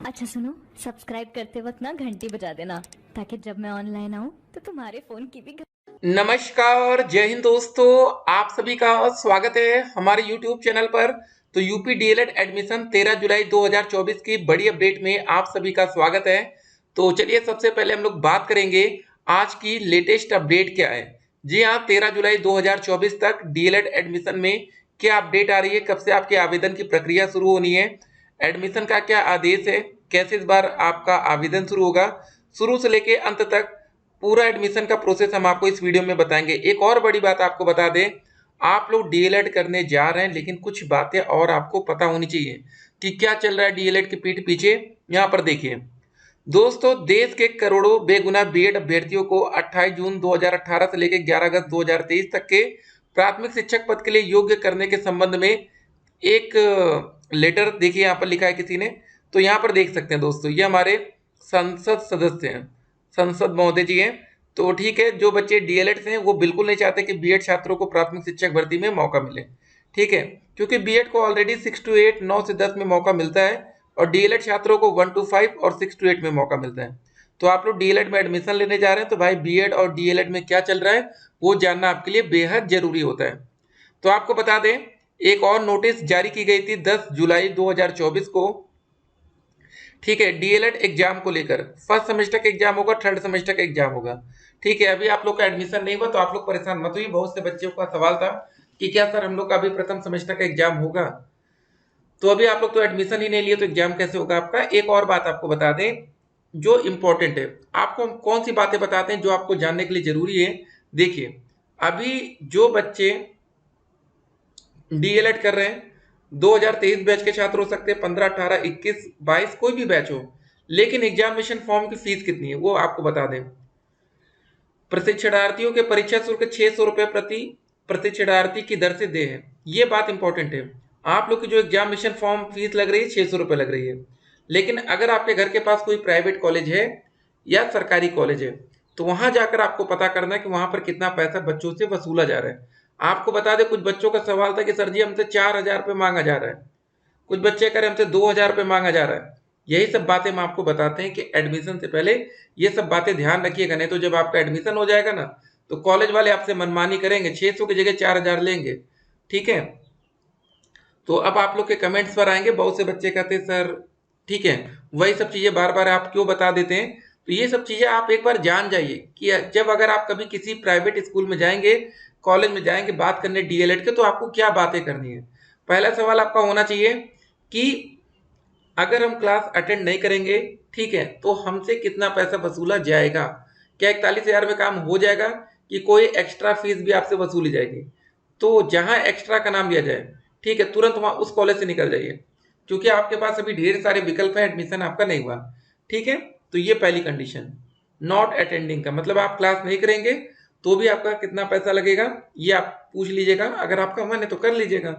अच्छा सुनो, सब्सक्राइब करते वक्त ना घंटी बजा देना ताकि जब मैं ऑनलाइन आऊँ तो तुम्हारे फोन की भी नमस्कार, जय हिंद दोस्तों। आप सभी का स्वागत है हमारे YouTube चैनल पर। तो यूपी डीएलएड एडमिशन 13 जुलाई 2024 की बड़ी अपडेट में आप सभी का स्वागत है। तो चलिए सबसे पहले हम लोग बात करेंगे आज की लेटेस्ट अपडेट क्या है। जी हाँ, 13 जुलाई 2024 तक डीएलएड एडमिशन में क्या अपडेट आ रही है, कब से आपके आवेदन की प्रक्रिया शुरू होनी है, एडमिशन का क्या आदेश है, कैसे इस बार आपका आवेदन शुरू होगा, शुरू से लेके अंत तक पूरा एडमिशन का प्रोसेस हम आपको इस वीडियो में बताएंगे। एक और बड़ी बात आपको बता दें, आप लोग डीएलएड करने जा रहे हैं लेकिन कुछ बातें और आपको पता होनी चाहिए कि क्या चल रहा है डीएलएड के पीठ पीछे। यहाँ पर देखिए दोस्तों, देश के करोड़ों बेगुना बीएड अभ्यर्थियों को 28 जून 2018 से लेकर 11 अगस्त 2023 तक के प्राथमिक शिक्षक पद के लिए योग्य करने के संबंध में एक लेटर देखिए यहाँ पर लिखा है किसी ने। तो यहाँ पर देख सकते हैं दोस्तों, ये हमारे संसद सदस्य हैं, संसद महोदय जी हैं। तो ठीक है, जो बच्चे डीएलएड से हैं वो बिल्कुल नहीं चाहते कि बीएड छात्रों को प्राथमिक शिक्षक भर्ती में मौका मिले। ठीक है, क्योंकि बीएड को ऑलरेडी 6 to 8 9 से 10 में मौका मिलता है और डीएलएड छात्रों को 1 to 5 और 6 to 8 में मौका मिलता है। तो आप लोग डीएलएड में एडमिशन लेने जा रहे हैं तो भाई बीएड और डीएलएड में क्या चल रहा है वो जानना आपके लिए बेहद जरूरी होता है। तो आपको बता दें, एक और नोटिस जारी की गई थी 10 जुलाई 2024 को। ठीक है, डीएलएड एग्जाम को लेकर फर्स्ट सेमेस्टर का एग्जाम होगा, थर्ड सेमेस्टर का एग्जाम होगा। ठीक है, अभी आप लोग का एडमिशन नहीं हुआ तो आप लोग परेशान मत हुई। बहुत से बच्चों का सवाल था कि क्या सर हम लोग का अभी प्रथम सेमेस्टर का एग्जाम होगा। तो अभी आप लोग तो एडमिशन ही नहीं लिए तो एग्जाम कैसे होगा आपका। एक और बात आपको बता दें जो इम्पोर्टेंट है, आपको हम कौन सी बातें बताते हैं जो आपको जानने के लिए जरूरी है। देखिए, अभी जो बच्चे डीएलएड कर रहे हैं 2023 बैच के छात्र हो सकते हैं, 15 18 21 22 कोई भी बैच हो, लेकिन एग्जामिनेशन फॉर्म की फीस कितनी है वो आपको बता दें। प्रशिक्षणार्थियों के परीक्षा शुल्क 600 रुपये प्रति प्रशिक्षणार्थी की दर से दे है। ये बात इंपॉर्टेंट है। आप लोग की जो एग्जामिनेशन फॉर्म फीस लग रही है 600 रुपये लग रही है, लेकिन अगर आपके घर के पास कोई प्राइवेट कॉलेज है या सरकारी कॉलेज है तो वहां जाकर आपको पता करना है कि वहां पर कितना पैसा बच्चों से वसूला जा रहा है। आपको बता दें, कुछ बच्चों का सवाल था कि सर जी हमसे 4,000 रुपये मांगा जा रहा है, कुछ बच्चे कह रहे हमसे 2,000 रुपये मांगा जा रहा है। यही सब बातें हम आपको बताते हैं कि एडमिशन से पहले ये सब बातें ध्यान रखिएगा, नहीं तो जब आपका एडमिशन हो जाएगा ना तो कॉलेज वाले आपसे मनमानी करेंगे, 600 की जगह 4,000 लेंगे। ठीक है, तो अब आप लोग के कमेंट्स पर आएंगे, बहुत से बच्चे कहते हैं सर ठीक है, वही सब चीजें बार बार आप क्यों बता देते हैं। तो ये सब चीजें आप एक बार जान जाइए कि जब अगर आप कभी किसी प्राइवेट स्कूल में जाएंगे, कॉलेज में जाएंगे बात करने डीएलएड के, तो आपको क्या बातें करनी है। पहला सवाल आपका होना चाहिए कि अगर हम क्लास अटेंड नहीं करेंगे, ठीक है, तो हमसे कितना पैसा वसूला जाएगा। क्या 41,000 में काम हो जाएगा कि कोई एक्स्ट्रा फीस भी आपसे वसूली जाएगी। तो जहां एक्स्ट्रा का नाम लिया जाए, ठीक है, तुरंत वहां उस कॉलेज से निकल जाइए, क्योंकि आपके पास अभी ढेर सारे विकल्प है, एडमिशन आपका नहीं हुआ। ठीक है, तो ये पहली कंडीशन। नॉट अटेंडिंग का मतलब आप क्लास नहीं करेंगे तो भी आपका कितना पैसा लगेगा ये आप पूछ लीजिएगा, अगर आपका मन है तो कर लीजिएगा।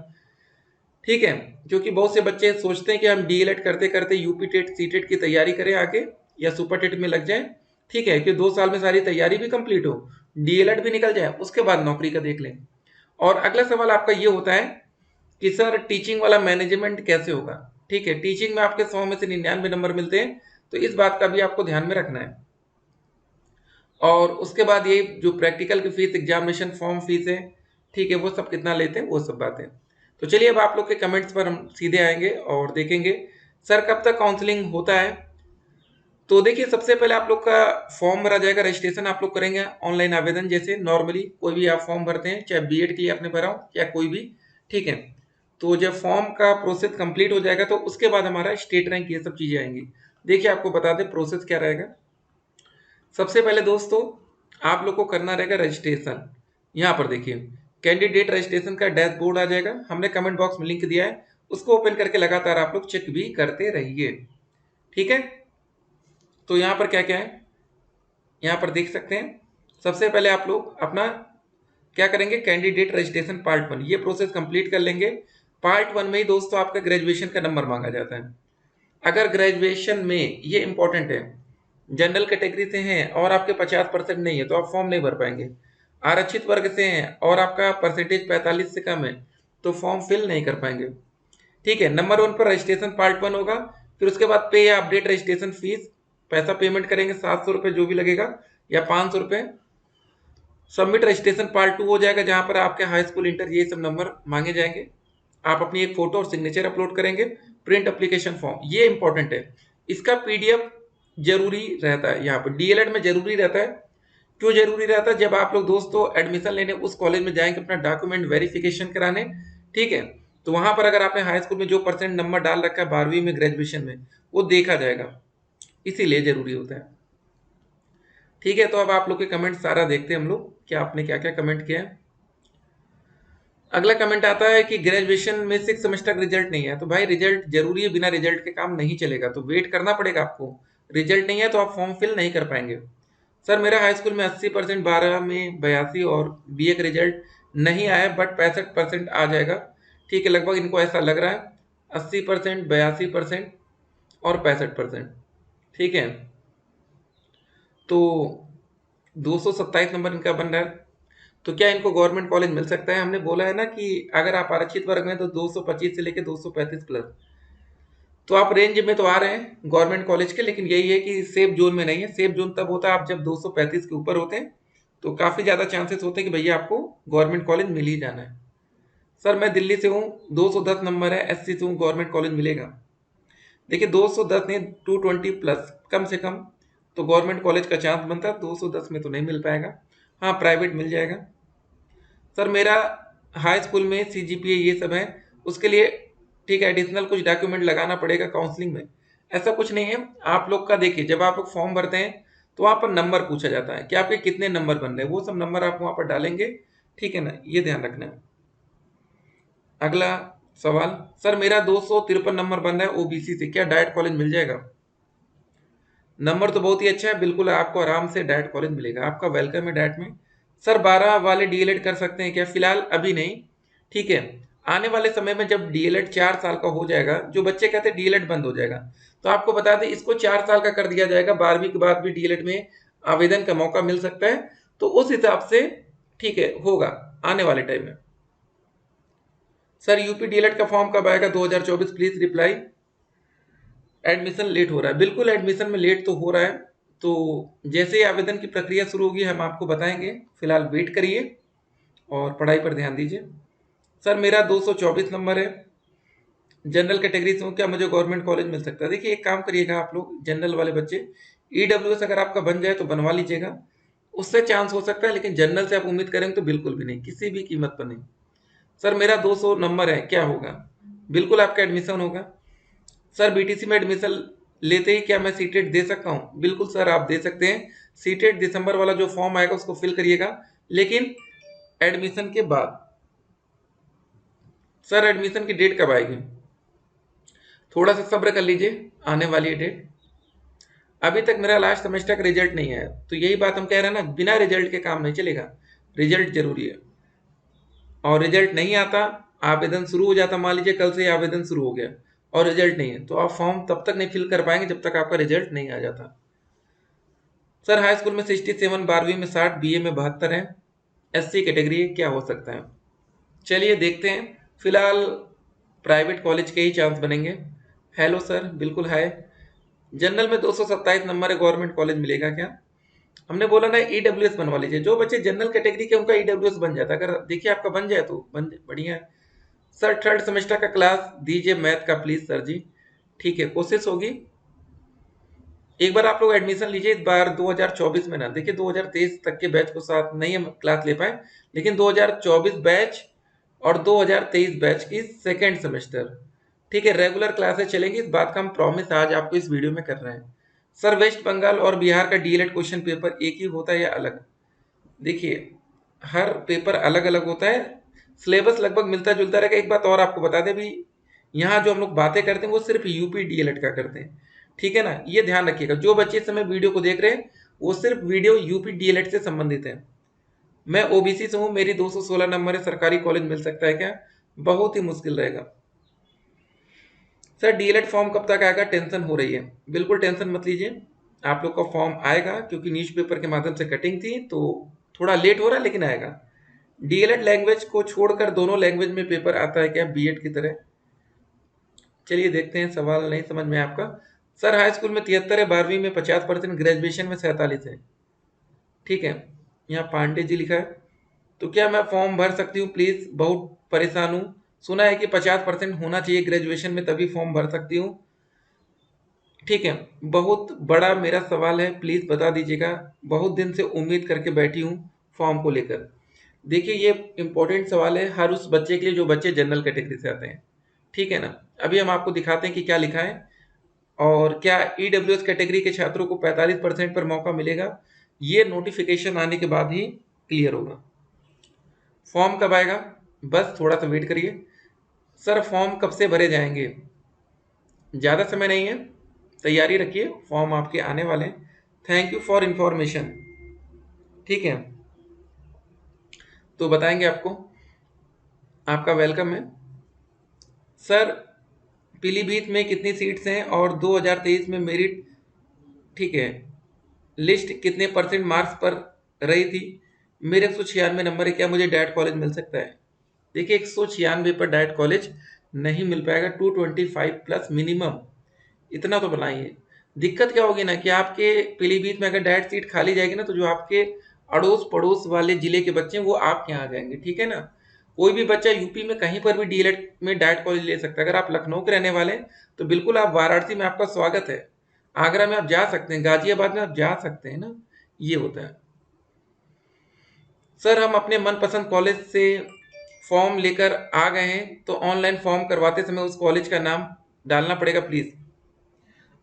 ठीक है, क्योंकि बहुत से बच्चे सोचते हैं कि हम डीएलएड करते करते यूपी टेट सीटेट की तैयारी करें आगे या सुपर टेट में लग जाए। ठीक है, कि 2 साल में सारी तैयारी भी कंप्लीट हो, डीएलएड भी निकल जाए, उसके बाद नौकरी का देख लें। और अगला सवाल आपका ये होता है कि सर टीचिंग वाला मैनेजमेंट कैसे होगा। ठीक है, टीचिंग में आपके 100 में से 99 नंबर मिलते हैं, तो इस बात का भी आपको ध्यान में रखना है। और उसके बाद ये जो प्रैक्टिकल की फीस, एग्जामिनेशन फॉर्म फीस है, ठीक है, वो सब कितना लेते हैं वो सब बातें। तो चलिए अब आप लोग के कमेंट्स पर हम सीधे आएंगे और देखेंगे सर कब तक काउंसलिंग होता है। तो देखिए, सबसे पहले आप लोग का फॉर्म भरा जाएगा, रजिस्ट्रेशन आप लोग करेंगे ऑनलाइन आवेदन, जैसे नॉर्मली कोई भी आप फॉर्म भरते हैं, चाहे बीएड के लिए आपने भरा हो या कोई भी। ठीक है, तो जब फॉर्म का प्रोसेस कंप्लीट हो जाएगा तो उसके बाद हमारा स्टेट रैंक ये सब चीजें आएंगी। देखिए आपको बता दें प्रोसेस क्या रहेगा। सबसे पहले दोस्तों आप लोग को करना रहेगा रजिस्ट्रेशन। यहाँ पर देखिए कैंडिडेट रजिस्ट्रेशन का डैशबोर्ड आ जाएगा, हमने कमेंट बॉक्स में लिंक दिया है, उसको ओपन करके लगातार आप लोग चेक भी करते रहिए। ठीक है, तो यहाँ पर क्या क्या है यहाँ पर देख सकते हैं। सबसे पहले आप लोग अपना क्या करेंगे, कैंडिडेट रजिस्ट्रेशन पार्ट 1 ये प्रोसेस कंप्लीट कर लेंगे। पार्ट 1 में ही दोस्तों आपका ग्रेजुएशन का नंबर मांगा जाता है। अगर ग्रेजुएशन में, ये इंपॉर्टेंट है, जनरल कैटेगरी से हैं और आपके 50% नहीं है तो आप फॉर्म नहीं भर पाएंगे। आरक्षित वर्ग से हैं और आपका परसेंटेज 45 से कम है तो फॉर्म फिल नहीं कर पाएंगे। ठीक है, नंबर 1 पर रजिस्ट्रेशन पार्ट 1 होगा। फिर उसके बाद पे या अपडेट रजिस्ट्रेशन फीस, पैसा पेमेंट करेंगे 700 रुपये जो भी लगेगा या 500 रुपये। सबमिट रजिस्ट्रेशन पार्ट 2 हो जाएगा, जहां पर आपके हाई स्कूल इंटर ये सब नंबर मांगे जाएंगे। आप अपनी एक फोटो और सिग्नेचर अपलोड करेंगे। प्रिंट एप्लीकेशन फॉर्म, ये इंपॉर्टेंट है, इसका पीडीएफ जरूरी रहता है। यहाँ पर डीएलएड में जरूरी रहता है। क्यों जरूरी रहता है? जब आप लोग दोस्तों एडमिशन लेने उस कॉलेज में जाएंगे अपना डॉक्यूमेंट वेरिफिकेशन कराने, ठीक है, तो वहां पर अगर आपने हाई स्कूल में जो परसेंट नंबर डाल रखा है 12वीं में, ग्रेजुएशन में, वो देखा जाएगा, इसीलिए जरूरी होता है। ठीक है, तो अब आप लोग के कमेंट सारा देखते हैं हम लोग, क्या आपने क्या क्या कमेंट किया है। अगला कमेंट आता है कि ग्रेजुएशन में 6 सेमेस्टर का रिजल्ट नहीं है। तो भाई रिजल्ट जरूरी है, बिना रिजल्ट के काम नहीं चलेगा, तो वेट करना पड़ेगा आपको। रिजल्ट नहीं है तो आप फॉर्म फिल नहीं कर पाएंगे। सर मेरा हाई स्कूल में 80%, 12 में 82 और बीए का रिजल्ट नहीं आया, बट 65% आ जाएगा। ठीक है, लगभग इनको ऐसा लग रहा है, 80%, 82% और 65%। ठीक है, तो 227 नंबर इनका बन रहा है। तो क्या इनको गवर्नमेंट कॉलेज मिल सकता है? हमने बोला है ना कि अगर आप आरक्षित वर्ग में तो 225 से लेकर 235 प्लस, तो आप रेंज में तो आ रहे हैं गवर्नमेंट कॉलेज के, लेकिन यही है कि सेफ जोन में नहीं है। सेफ जोन तब होता है आप जब 235 के ऊपर होते हैं, तो काफी ज्यादा चांसेस होते हैं कि भैया आपको गवर्नमेंट कॉलेज मिल ही जाना है। सर मैं दिल्ली से हूँ, 210 नंबर है, एससी से हूँ, गवर्नमेंट कॉलेज मिलेगा? देखिए 210 नहीं, 220 प्लस कम से कम तो गवर्नमेंट कॉलेज का चांस बनता है। 210 में तो नहीं मिल पाएगा, हाँ प्राइवेट मिल जाएगा। सर मेरा हाई स्कूल में सीजीपीए ये सब है, उसके लिए ठीक है एडिशनल कुछ डॉक्यूमेंट लगाना पड़ेगा काउंसलिंग में। ऐसा कुछ नहीं है, आप लोग का देखिए जब आप लोग फॉर्म भरते हैं तो वहाँ पर नंबर पूछा जाता है कि आपके कितने नंबर बन रहे हैं, वो सब नंबर आप वहाँ पर डालेंगे। ठीक है ना, ये ध्यान रखना है। अगला सवाल, सर मेरा 253 नंबर बन रहा है ओबीसी से, क्या डाइट कॉलेज मिल जाएगा? नंबर तो बहुत ही अच्छा है, बिल्कुल आपको आराम से डाइट कॉलेज मिलेगा, आपका वेलकम है डाइट में। सर 12 वाले डीएलएड कर सकते हैं क्या? फिलहाल अभी नहीं, ठीक है, आने वाले समय में जब डीएलएड 4 साल का हो जाएगा, जो बच्चे कहते हैं डीएलएड बंद हो जाएगा, तो आपको बता दें इसको 4 साल का कर दिया जाएगा। 12वीं के बाद भी डीएलएड में आवेदन का मौका मिल सकता है, तो उस हिसाब से ठीक है होगा आने वाले टाइम में। सर यूपी डीएलएड का फॉर्म कब आएगा? 2024 प्लीज रिप्लाई। एडमिशन लेट हो रहा है, बिल्कुल एडमिशन में लेट तो हो रहा है, तो जैसे ही आवेदन की प्रक्रिया शुरू होगी हम आपको बताएंगे। फिलहाल वेट करिए और पढ़ाई पर ध्यान दीजिए। सर मेरा 224 नंबर है, जनरल कैटेगरी से हूँ, क्या मुझे गवर्नमेंट कॉलेज मिल सकता है? देखिए एक काम करिएगा आप लोग जनरल वाले बच्चे, ईडब्ल्यूएस अगर आपका बन जाए तो बनवा लीजिएगा, उससे चांस हो सकता है, लेकिन जनरल से आप उम्मीद करेंगे तो बिल्कुल भी नहीं, किसी भी कीमत पर नहीं। सर मेरा 200 नंबर है, क्या होगा? बिल्कुल आपका एडमिशन होगा। सर बीटीसी में एडमिशन लेते ही क्या मैं सीटेट दे सकता हूँ? बिल्कुल सर आप दे सकते हैं। सीटेट दिसंबर वाला जो फॉर्म आएगा उसको फिल करिएगा, लेकिन एडमिशन के बाद। सर एडमिशन की डेट कब आएगी? थोड़ा सा सब्र कर लीजिए, आने वाली है डेट। अभी तक मेरा लास्ट सेमेस्टर का रिजल्ट नहीं है, तो यही बात हम कह रहे हैं ना, बिना रिजल्ट के काम नहीं चलेगा, रिजल्ट जरूरी है। और रिजल्ट नहीं आता, आवेदन शुरू हो जाता, मान लीजिए कल से आवेदन शुरू हो गया और रिजल्ट नहीं है, तो आप फॉर्म तब तक नहीं फिल कर पाएंगे जब तक आपका रिजल्ट नहीं आ जाता। सर हाई स्कूल में 67, 12वीं में 60, बीए में 72 है, एससी कैटेगरी है, क्या हो सकता है? चलिए देखते हैं। फिलहाल प्राइवेट कॉलेज के ही चांस बनेंगे। हेलो सर, बिल्कुल है। जनरल में 227 नंबर है, गवर्नमेंट कॉलेज मिलेगा क्या? हमने बोला ना ईडब्ल्यूएस बनवा लीजिए, जो बच्चे जनरल कैटेगरी के उनका ईडब्ल्यूएस बन जाता है, अगर देखिए आपका बन जाए तो बढ़िया है। सर थर्ड सेमेस्टर का क्लास दीजिए मैथ का प्लीज सर जी। ठीक है, कोशिश होगी। एक बार आप लोग एडमिशन लीजिए, इस बार 2024 में ना, देखिए 2023 तक के बैच को साथ नहीं हम क्लास ले पाए, लेकिन 2024 बैच और 2023 बैच की सेकेंड सेमेस्टर, ठीक है, रेगुलर क्लासेस चलेंगी, इस बात का हम प्रॉमिस आज आपको इस वीडियो में कर रहे हैं। सर वेस्ट बंगाल और बिहार का डीएलएड क्वेश्चन पेपर एक ही होता है या अलग? देखिए हर पेपर अलग अलग होता है, सिलेबस लगभग मिलता जुलता रहेगा। एक बात और आपको बता दें भी, यहाँ जो हम लोग बातें करते हैं वो सिर्फ यूपी डीएलएड का करते हैं, ठीक है ना, ये ध्यान रखिएगा। जो बच्चे इस समय वीडियो को देख रहे हैं वो सिर्फ वीडियो यूपी डीएलएड से संबंधित है। मैं ओबीसी से हूँ, मेरी 216 नंबर है, सरकारी कॉलेज मिल सकता है क्या? बहुत ही मुश्किल रहेगा। सर डीएलएड फॉर्म कब तक आएगा? टेंशन हो रही है, बिल्कुल टेंशन मत लीजिए, आप लोग का फॉर्म आएगा, क्योंकि न्यूज़पेपर के माध्यम से कटिंग थी तो थोड़ा लेट हो रहा है, लेकिन आएगा। डीएलएड लैंग्वेज को छोड़कर दोनों लैंग्वेज में पेपर आता है क्या बीएड की तरह? चलिए देखते हैं, सवाल नहीं समझ में आपका। सर हाई स्कूल में 73 है, 12वीं में 50%, ग्रेजुएशन में 47 है। ठीक है, यहाँ पांडे जी लिखा है। तो क्या मैं फॉर्म भर सकती हूँ प्लीज, बहुत परेशान हूँ। सुना है कि 50% होना चाहिए ग्रेजुएशन में, तभी फॉर्म भर सकती हूँ। ठीक है, बहुत बड़ा मेरा सवाल है, प्लीज बता दीजिएगा। बहुत दिन से उम्मीद करके बैठी हूँ फॉर्म को लेकर। देखिए ये इंपॉर्टेंट सवाल है हर उस बच्चे के लिए जो बच्चे जनरल कैटेगरी से आते हैं। ठीक है ना, अभी हम आपको दिखाते हैं कि क्या लिखा है और क्या ईडब्ल्यूएस कैटेगरी के छात्रों को 45% पर मौका मिलेगा। ये नोटिफिकेशन आने के बाद ही क्लियर होगा। फॉर्म कब आएगा, बस थोड़ा सा वेट करिए। सर फॉर्म कब से भरे जाएंगे, ज़्यादा समय नहीं है, तैयारी रखिए, फॉर्म आपके आने वाले हैं। Thank you for information. ठीक है, तो बताएंगे आपको, आपका वेलकम है। सर पीलीभीत में कितनी सीट्स हैं और 2023 में मेरिट, ठीक है, लिस्ट कितने परसेंट मार्क्स पर रही थी। मेरे 196 नंबर है, क्या मुझे डाइट कॉलेज मिल सकता है। देखिए 196 पर डाइट कॉलेज नहीं मिल पाएगा, 225 प्लस मिनिमम, इतना तो बनाइए। दिक्कत क्या होगी ना कि आपके पीलीभीत में अगर डाइट सीट खाली जाएगी ना, तो जो आपके अड़ोस पड़ोस वाले जिले के बच्चे हैं वो आपके यहाँ आ जाएंगे। ठीक है ना, कोई भी बच्चा यूपी में कहीं पर भी डीएलएड में डाइट कॉलेज ले सकता है। अगर आप लखनऊ के रहने वाले हैं तो बिल्कुल आप वाराणसी में, आपका स्वागत है। आगरा में आप जा सकते हैं, गाजियाबाद में आप जा सकते हैं ना, ये होता है। सर हम अपने मनपसंद कॉलेज से फॉर्म लेकर आ गए हैं, तो ऑनलाइन फॉर्म करवाते समय उस कॉलेज का नाम डालना पड़ेगा प्लीज।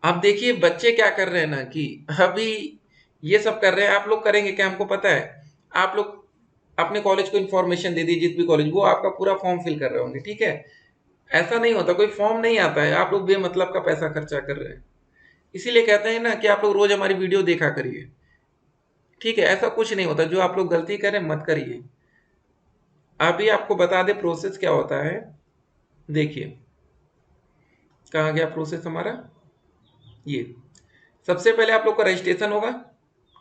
अब देखिए बच्चे क्या कर रहे हैं ना कि अभी ये सब कर रहे हैं, आप लोग करेंगे क्या हमको पता है। आप लोग अपने कॉलेज को इन्फॉर्मेशन दे दीजिए, जिस भी कॉलेज, वो आपका पूरा फॉर्म फिल कर रहे होंगे। ठीक है, ऐसा नहीं होता, कोई फॉर्म नहीं आता है, आप लोग बेमतलब का पैसा खर्चा कर रहे हैं। इसीलिए कहते हैं ना कि आप लोग रोज हमारी वीडियो देखा करिए। ठीक है, ऐसा कुछ नहीं होता, जो आप लोग गलती करें मत करिए। अभी आपको बता दे प्रोसेस क्या होता है। देखिए कहाँ गया प्रोसेस हमारा, ये सबसे पहले आप लोग का रजिस्ट्रेशन होगा।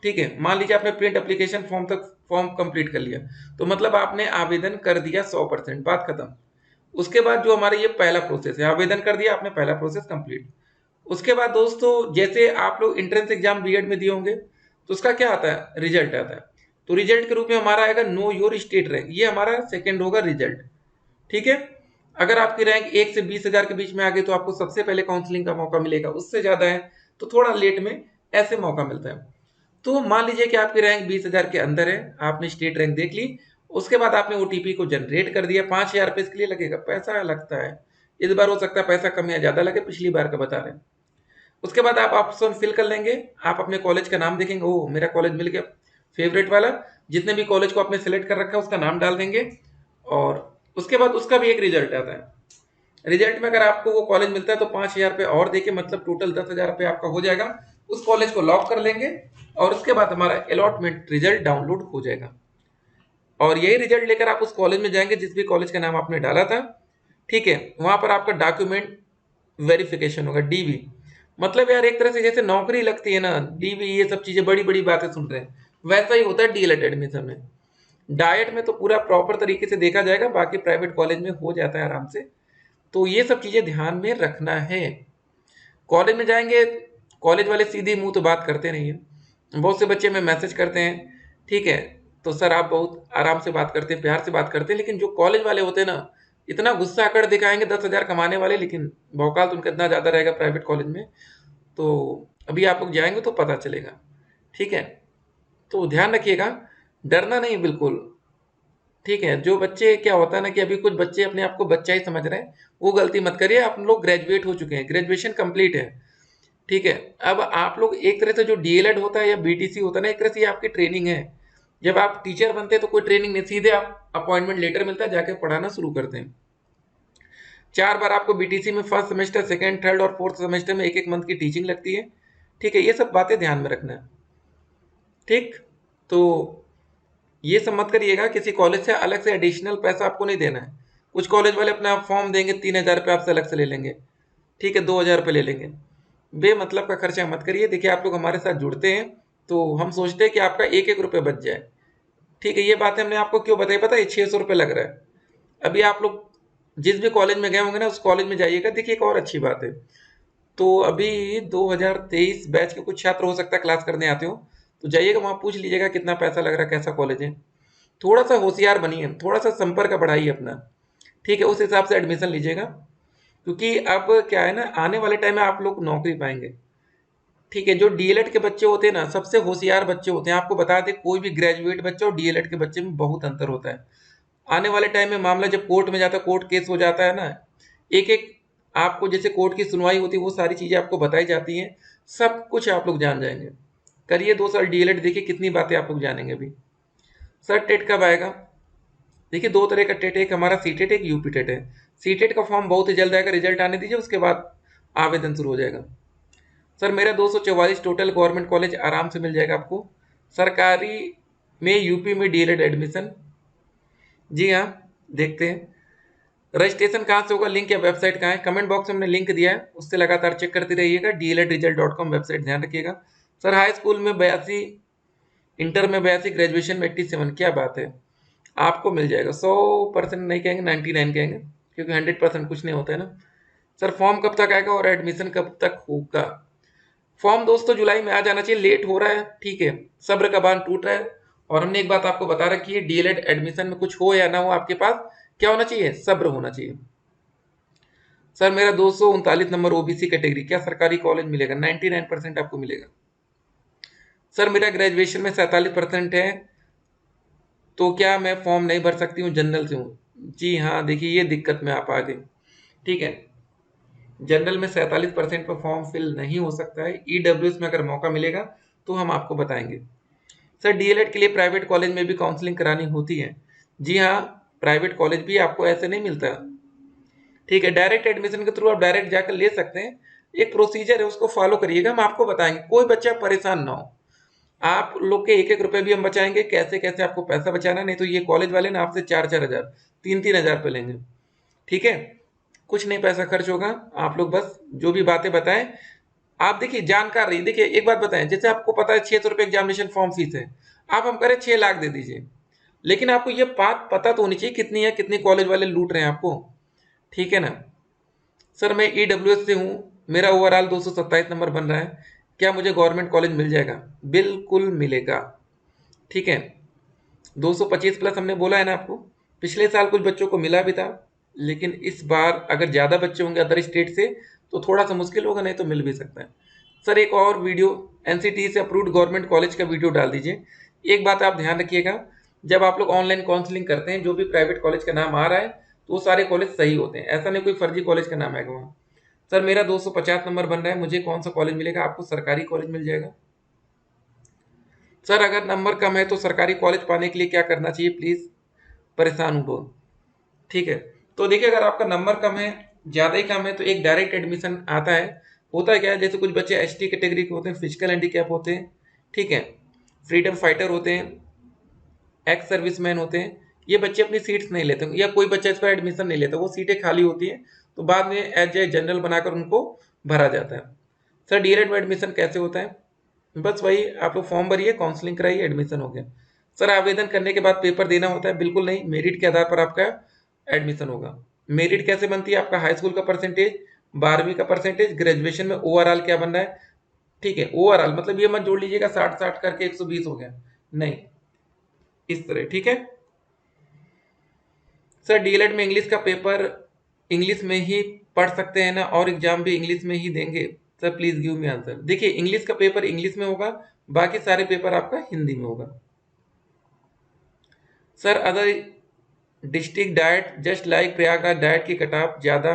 ठीक है, मान लीजिए आपने प्रिंट एप्लीकेशन फॉर्म तक फॉर्म कंप्लीट कर लिया, तो मतलब आपने आवेदन कर दिया 100%, बात खत्म। उसके बाद जो हमारा ये पहला प्रोसेस है, आवेदन कर दिया आपने, पहला प्रोसेस कंप्लीट। उसके बाद दोस्तों जैसे आप लोग एंट्रेंस एग्जाम बीएड में दिए होंगे, तो उसका क्या आता है, रिजल्ट आता है। तो रिजल्ट के रूप में हमारा आएगा नो योर स्टेट रैंक, ये हमारा सेकंड होगा रिजल्ट। ठीक है, अगर आपकी रैंक 1 से 20 हजार के बीच में आ गई तो आपको सबसे पहले काउंसलिंग का मौका मिलेगा, उससे ज्यादा है तो थोड़ा लेट में ऐसे मौका मिलता है। तो मान लीजिए कि आपकी रैंक 20 हजार के अंदर है, आपने स्टेट रैंक देख ली, उसके बाद आपने ओटीपी को जनरेट कर दिया। 5 हजार रुपये इसके लिए लगेगा, पैसा लगता है। इस बार हो सकता है पैसा कम या ज्यादा लगे, पिछली बार का बता रहे हैं। उसके बाद आप ऑप्शन फिल कर लेंगे, आप अपने कॉलेज का नाम देखेंगे, ओ मेरा कॉलेज मिल गया फेवरेट वाला, जितने भी कॉलेज को आपने सेलेक्ट कर रखा है उसका नाम डाल देंगे। और उसके बाद उसका भी एक रिजल्ट आता है। रिजल्ट में अगर आपको वो कॉलेज मिलता है तो 5 हजार रुपये और देके, मतलब टोटल 10 हजार रुपये आपका हो जाएगा। उस कॉलेज को लॉक कर लेंगे और उसके बाद हमारा अलॉटमेंट रिजल्ट डाउनलोड हो जाएगा। और यही रिजल्ट लेकर आप उस कॉलेज में जाएंगे जिस भी कॉलेज का नाम आपने डाला था। ठीक है, वहां पर आपका डॉक्यूमेंट वेरिफिकेशन होगा, डीवी। मतलब यार एक तरह से जैसे नौकरी लगती है ना, डीवी, ये सब चीजें बड़ी बड़ी बातें सुन रहे हैं, वैसा ही होता है डीएलएड एडमिशन में। डाइट में तो पूरा प्रॉपर तरीके से देखा जाएगा, बाकी प्राइवेट कॉलेज में हो जाता है आराम से। तो ये सब चीजें ध्यान में रखना है। कॉलेज में जाएंगे, कॉलेज वाले सीधे मुंह तो बात करते नहीं है, बहुत से बच्चे में मैसेज करते हैं। ठीक है, तो सर आप बहुत आराम से बात करते हैं, प्यार से बात करते हैं, लेकिन जो कॉलेज वाले होते हैं ना, इतना गुस्सा कर दिखाएंगे, 10 हजार कमाने वाले, लेकिन भौकाल तो उनका इतना ज्यादा रहेगा प्राइवेट कॉलेज में। तो अभी आप लोग जाएंगे तो पता चलेगा। ठीक है, तो ध्यान रखिएगा, डरना नहीं बिल्कुल। ठीक है, जो बच्चे, क्या होता है ना कि अभी कुछ बच्चे अपने आप को बच्चा ही समझ रहे हैं, वो गलती मत करिए। आप लोग ग्रेजुएट हो चुके हैं, ग्रेजुएशन कंप्लीट है। ठीक है, अब आप लोग एक तरह से जो डीएलएड होता है या बीटीसी होता है ना, एक तरह से ये आपकी ट्रेनिंग है। जब आप टीचर बनते हैं तो कोई ट्रेनिंग नहीं, सीधे आप अपॉइंटमेंट लेटर मिलता है, जाके पढ़ाना शुरू करते हैं। 4 बार आपको बीटीसी में फर्स्ट सेमेस्टर, सेकेंड, थर्ड और फोर्थ सेमेस्टर में 1-1 मंथ की टीचिंग लगती है। ठीक है, ये सब बातें ध्यान में रखना है। ठीक, तो ये सब मत करिएगा, किसी कॉलेज से अलग से एडिशनल पैसा आपको नहीं देना है। कुछ कॉलेज वाले अपना फॉर्म देंगे, 3 हजार रुपये आपसे अलग से ले लेंगे। ठीक है, 2 हजार रुपये ले लेंगे, बेमतलब का खर्चा मत करिए। देखिए आप लोग हमारे साथ जुड़ते हैं तो हम सोचते हैं कि आपका 1-1 रुपये बच जाए। ठीक है, ये बात हमने आपको क्यों बताई पता है, 600 रुपये लग रहा है। अभी आप लोग जिस भी कॉलेज में गए होंगे ना उस कॉलेज में जाइएगा। देखिए एक और अच्छी बात है, तो अभी 2023 बैच के कुछ छात्र हो सकता है क्लास करने आते हो, तो जाइएगा वहाँ पूछ लीजिएगा कितना पैसा लग रहा है, कैसा कॉलेज है। थोड़ा सा होशियार बनिए, थोड़ा सा संपर्क बढ़ाइए अपना, ठीक है, उस हिसाब से एडमिशन लीजिएगा। क्योंकि अब क्या है ना, आने वाले टाइम में आप लोग नौकरी पाएंगे, ठीक है। जो डीएलएड के बच्चे होते हैं ना, सबसे होशियार बच्चे होते हैं। आपको बता दें, कोई भी ग्रेजुएट बच्चा और डीएलएड के बच्चे में बहुत अंतर होता है। आने वाले टाइम में मामला जब कोर्ट में जाता है, कोर्ट केस हो जाता है ना, एक एक आपको जैसे कोर्ट की सुनवाई होती है, वो सारी चीजें आपको बताई जाती हैं, सब कुछ आप लोग जान जाएंगे। करिए 2 साल डीएलएड, देखिए कितनी बातें आप लोग जानेंगे अभी। सर टेट कब आएगा? देखिए 2 तरह का टेट है, एक हमारा सी टेट, एक यूपी टेट है। सी टेट का फॉर्म बहुत ही जल्द आएगा, रिजल्ट आने दीजिए, उसके बाद आवेदन शुरू हो जाएगा। सर मेरा 244 टोटल गवर्नमेंट कॉलेज आराम से मिल जाएगा आपको। सरकारी में यूपी में डीएलएड एडमिशन, जी हाँ, देखते हैं रजिस्ट्रेशन कहाँ से होगा, लिंक या वेबसाइट कहाँ है, कमेंट बॉक्स में हमने लिंक दिया है, उससे लगातार चेक करते रहिएगा। dledresult.com वेबसाइट ध्यान रखिएगा। सर हाई स्कूल में 82, इंटर में 82, ग्रेजुएशन में 87, क्या बात है, आपको मिल जाएगा। 100% नहीं कहेंगे, 99 कहेंगे, क्योंकि 100% कुछ नहीं होता है ना। सर फॉर्म कब तक आएगा और एडमिशन कब तक होगा? फॉर्म दोस्तों जुलाई में आ जाना चाहिए, लेट हो रहा है, ठीक है, सब्र का बांध टूट रहा है। और हमने एक बात आपको बता रखी है, डीएलएड एडमिशन में कुछ हो या ना हो, आपके पास क्या होना चाहिए, सब्र होना चाहिए। सर मेरा 239 नंबर ओबीसी कैटेगरी, क्या सरकारी कॉलेज मिलेगा? 99% आपको मिलेगा। सर मेरा ग्रेजुएशन में 47% है, तो क्या मैं फॉर्म नहीं भर सकती हूँ, जनरल से हूँ? जी हाँ, देखिए ये दिक्कत में आप आ गए, ठीक है। जनरल में 47% पर फॉर्म फिल नहीं हो सकता है। ईडब्ल्यूएस में अगर मौका मिलेगा तो हम आपको बताएंगे। सर डीएलएड के लिए प्राइवेट कॉलेज में भी काउंसलिंग करानी होती है? जी हाँ, प्राइवेट कॉलेज भी आपको ऐसे नहीं मिलता, ठीक है। डायरेक्ट एडमिशन के थ्रू आप डायरेक्ट जाकर ले सकते हैं, एक प्रोसीजर है, उसको फॉलो करिएगा, हम आपको बताएंगे, कोई बच्चा परेशान ना हो। आप लोग के एक एक रुपए भी हम बचाएंगे, कैसे कैसे आपको पैसा बचाना है, नहीं तो ये कॉलेज वाले ना आपसे 4-4 हजार, 3-3 हजार पे लेंगे, ठीक है। कुछ नहीं पैसा खर्च होगा, आप लोग बस जो भी बातें बताएं, आप देखिए जानकार रहिए। देखिए एक बात बताएं, जैसे आपको पता है 600 रुपये एग्जामिनेशन फॉर्म फीस है, आप हम करें 6 लाख दे दीजिए, लेकिन आपको ये बात पता तो होनी चाहिए कितनी है, कितनी कॉलेज वाले लूट रहे हैं आपको, ठीक है ना। सर मैं ईडब्ल्यूएस से हूँ, मेरा ओवरऑल 227 नंबर बन रहा है, क्या मुझे गवर्नमेंट कॉलेज मिल जाएगा? बिल्कुल मिलेगा, ठीक है। 225 प्लस हमने बोला है ना आपको। पिछले साल कुछ बच्चों को मिला भी था, लेकिन इस बार अगर ज़्यादा बच्चे होंगे अदर स्टेट से तो थोड़ा सा मुश्किल होगा, नहीं तो मिल भी सकता है। सर एक और वीडियो, एनसीटी से अप्रूव्ड गवर्नमेंट कॉलेज का वीडियो डाल दीजिए। एक बात आप ध्यान रखिएगा, जब आप लोग ऑनलाइन काउंसलिंग करते हैं, जो भी प्राइवेट कॉलेज का नाम आ रहा है तो वो सारे कॉलेज सही होते हैं, ऐसा नहीं कोई फर्जी कॉलेज का नाम आएगा वहाँ। सर मेरा 250 नंबर बन रहा है, मुझे कौन सा कॉलेज मिलेगा? आपको सरकारी कॉलेज मिल जाएगा। सर अगर नंबर कम है तो सरकारी कॉलेज पाने के लिए क्या करना चाहिए, प्लीज परेशान हूँ बहुत, ठीक है। तो देखिए अगर आपका नंबर कम है, ज़्यादा ही कम है, तो एक डायरेक्ट एडमिशन आता है। होता है क्या है, जैसे कुछ बच्चे एसटी कैटेगरी के होते हैं, फिजिकल हैंडीकैप होते हैं, ठीक है, फ्रीडम फाइटर होते हैं, एक्स सर्विसमैन होते हैं, ये बच्चे अपनी सीट्स नहीं लेते, या कोई बच्चा इस पर एडमिशन नहीं लेता, वो सीटें खाली होती हैं, तो बाद में एज ए जनरल बनाकर उनको भरा जाता है। सर डीएलएड में एडमिशन कैसे होता है? बस वही, आप लोग फॉर्म भरिए, काउंसलिंग कराइए, एडमिशन हो गया। सर आवेदन करने के बाद पेपर देना होता है? बिल्कुल नहीं, मेरिट के आधार पर आपका एडमिशन होगा। मेरिट कैसे बनती है? आपका हाई स्कूल का परसेंटेज, 12वीं का परसेंटेज, ग्रेजुएशन में ओवरऑल क्या बन रहा है, ठीक है। ओवरऑल मतलब ये मत जोड़ लीजिएगा 60-60 करके 120 हो गया, नहीं, इस तरह, ठीक है। सर डीएलएड में इंग्लिश का पेपर इंग्लिश में ही पढ़ सकते हैं ना, और एग्जाम भी इंग्लिश में ही देंगे? Sir please give me answer. देखिए इंग्लिश का पेपर इंग्लिश में होगा, बाकी सारे पेपर आपका हिंदी में होगा। Sir other district diet just like Prayagraj diet की कट ऑफ ज़्यादा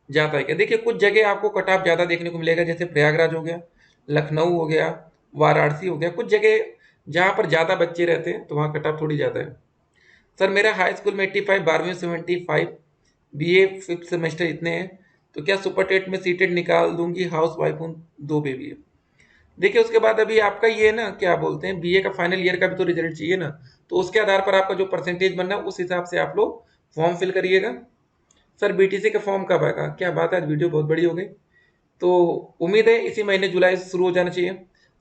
जाता है क्या? देखिए कुछ जगह आपको कट ऑफ ज़्यादा देखने को मिलेगा, जैसे प्रयागराज हो गया, लखनऊ हो गया, वाराणसी हो गया, कुछ जगह जहाँ पर ज़्यादा बच्चे रहते हैं तो वहाँ कट ऑफ थोड़ी ज़्यादा है। सर मेरा हाई स्कूल में 85, 12वीं में 75, बीए 5th सेमेस्टर इतने हैं, तो क्या सुपर टेट में सीटेट निकाल दूंगी, हाउस वाइफ हूँ, 2 बेबी है। देखिए उसके बाद अभी आपका ये ना क्या बोलते हैं, बीए का फाइनल ईयर का भी तो रिजल्ट चाहिए ना, तो उसके आधार पर आपका जो परसेंटेज बनना है उस हिसाब से आप लोग फॉर्म फिल करिएगा। सर बीटीसी का फॉर्म कब आएगा? क्या बात है, आज वीडियो बहुत बड़ी हो गई। तो उम्मीद है इसी महीने जुलाई से शुरू हो जाना चाहिए।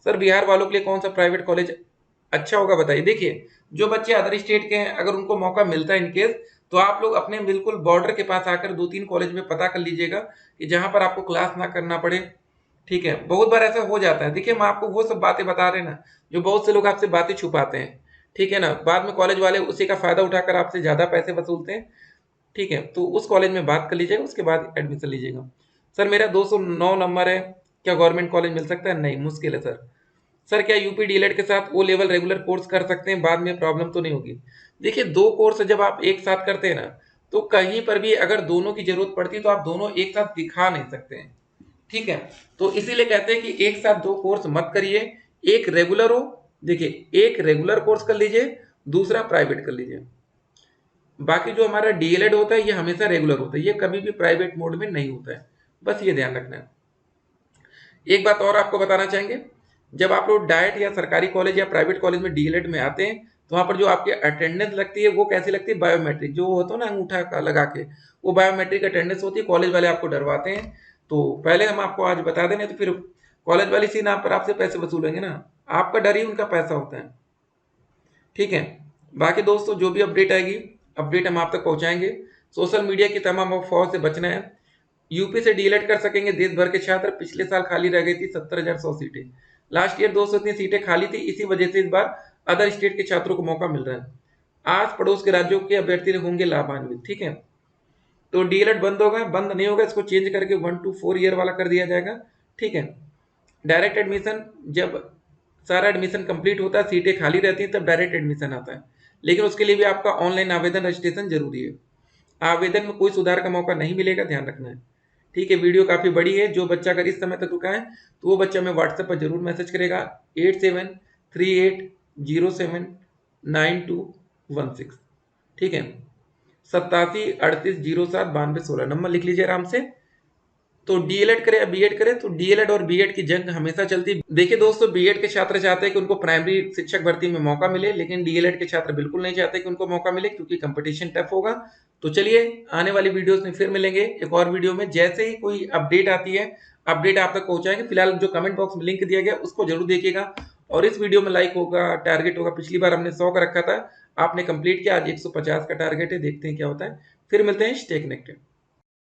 सर बिहार वालों के लिए कौन सा प्राइवेट कॉलेज अच्छा होगा बताइए? देखिए जो बच्चे अदर स्टेट के हैं, अगर उनको मौका मिलता है इनकेस, तो आप लोग अपने बिल्कुल बॉर्डर के पास आकर 2-3 कॉलेज में पता कर लीजिएगा कि जहाँ पर आपको क्लास ना करना पड़े। ठीक है, बहुत बार ऐसा हो जाता है। देखिए, हम आपको वो सब बातें बता रहे हैं ना, जो बहुत से लोग आपसे बातें छुपाते हैं। ठीक है ना, बाद में कॉलेज वाले उसी का फायदा उठाकर आपसे ज़्यादा पैसे वसूलते हैं। ठीक है, तो उस कॉलेज में बात कर लीजिएगा, उसके बाद एडमिशन लीजिएगा। सर मेरा 209 नंबर है, क्या गवर्नमेंट कॉलेज मिल सकता है? नहीं, मुश्किल है सर। सर क्या यूपी डीएलएड के साथ ओ लेवल रेगुलर कोर्स कर सकते हैं, बाद में प्रॉब्लम तो नहीं होगी? देखिए, दो कोर्स जब आप एक साथ करते हैं ना, तो कहीं पर भी अगर दोनों की जरूरत पड़ती है तो आप दोनों एक साथ दिखा नहीं सकते हैं। ठीक है, तो इसीलिए कहते हैं कि एक साथ दो कोर्स मत करिए, एक रेगुलर हो। देखिए, एक रेगुलर कोर्स कर लीजिए, दूसरा प्राइवेट कर लीजिए। बाकी जो हमारा डीएलएड होता है ये हमेशा रेगुलर होता है, ये कभी भी प्राइवेट मोड में नहीं होता है, बस ये ध्यान रखना है। एक बात और आपको बताना चाहेंगे, जब आप लोग डाइट या सरकारी कॉलेज या प्राइवेट कॉलेज में डीएलएड में आते हैं तो वहाँ पर जो आपकी अटेंडेंस लगती है वो कैसी लगती है? बायोमेट्रिक, जो होता है ना अंगूठा का लगा के, वो बायोमेट्रिक अटेंडेंस होती है। कॉलेज वाले आपको डरवाते हैं, तो पहले हम आपको आज बता दें, तो फिर कॉलेज वाली सीन आप पर आपसे पैसे वसूलेंगे ना, आपका डर ही उनका पैसा होता है। ठीक है, बाकी दोस्तों जो भी अपडेट आएगी, अपडेट हम आप तक पहुंचाएंगे। सोशल मीडिया की तमाम अफवाह से बचना है। यूपी से डीएलएड कर सकेंगे देश भर के छात्र, पिछले साल खाली रह गई थी 70,100 सीटें। लास्ट ईयर 200 इतनी सीटें खाली थी, इसी वजह से इस बार अदर स्टेट के छात्रों को मौका मिल रहा है। आज पड़ोस के राज्यों के अभ्यर्थी होंगे लाभान्वित। ठीक है, तो डीएलएड बंद होगा, बंद नहीं होगा, इसको चेंज करके 1 to 4 ईयर वाला कर दिया जाएगा। ठीक है, डायरेक्ट एडमिशन, जब सारा एडमिशन कंप्लीट होता है, सीटें खाली रहती हैं, तब डायरेक्ट एडमिशन आता है, लेकिन उसके लिए भी आपका ऑनलाइन आवेदन रजिस्ट्रेशन जरूरी है। आवेदन में कोई सुधार का मौका नहीं मिलेगा, ध्यान रखना है। ठीक है, वीडियो काफ़ी बड़ी है, जो बच्चा अगर इस समय तक रुका है तो वो बच्चा हमें व्हाट्सएप पर जरूर मैसेज करेगा 8738079216। ठीक है, 8738079216 नंबर लिख लीजिए आराम से। तो डीएलएड करें या बीएड करें, तो डीएलएड और बीएड की जंग हमेशा चलती है। देखिए दोस्तों, बीएड के छात्र चाहते हैं कि उनको प्राइमरी शिक्षक भर्ती में मौका मिले, लेकिन डीएलएड के छात्र बिल्कुल नहीं चाहते कि उनको मौका मिले, क्योंकि कंपटीशन टफ होगा। तो चलिए, आने वाली वीडियोस में फिर मिलेंगे एक और वीडियो में। जैसे ही कोई अपडेट आती है, अपडेट आप तक पहुंचाएंगे। फिलहाल जो कमेंट बॉक्स में लिंक दिया गया उसको जरूर देखिएगा, और इस वीडियो में लाइक होगा, टारगेट होगा। पिछली बार हमने 100 का रखा था, आपने कंप्लीट किया, आज 150 का टारगेट है, देखते हैं क्या होता है। फिर मिलते हैं, स्टे कनेक्टेड।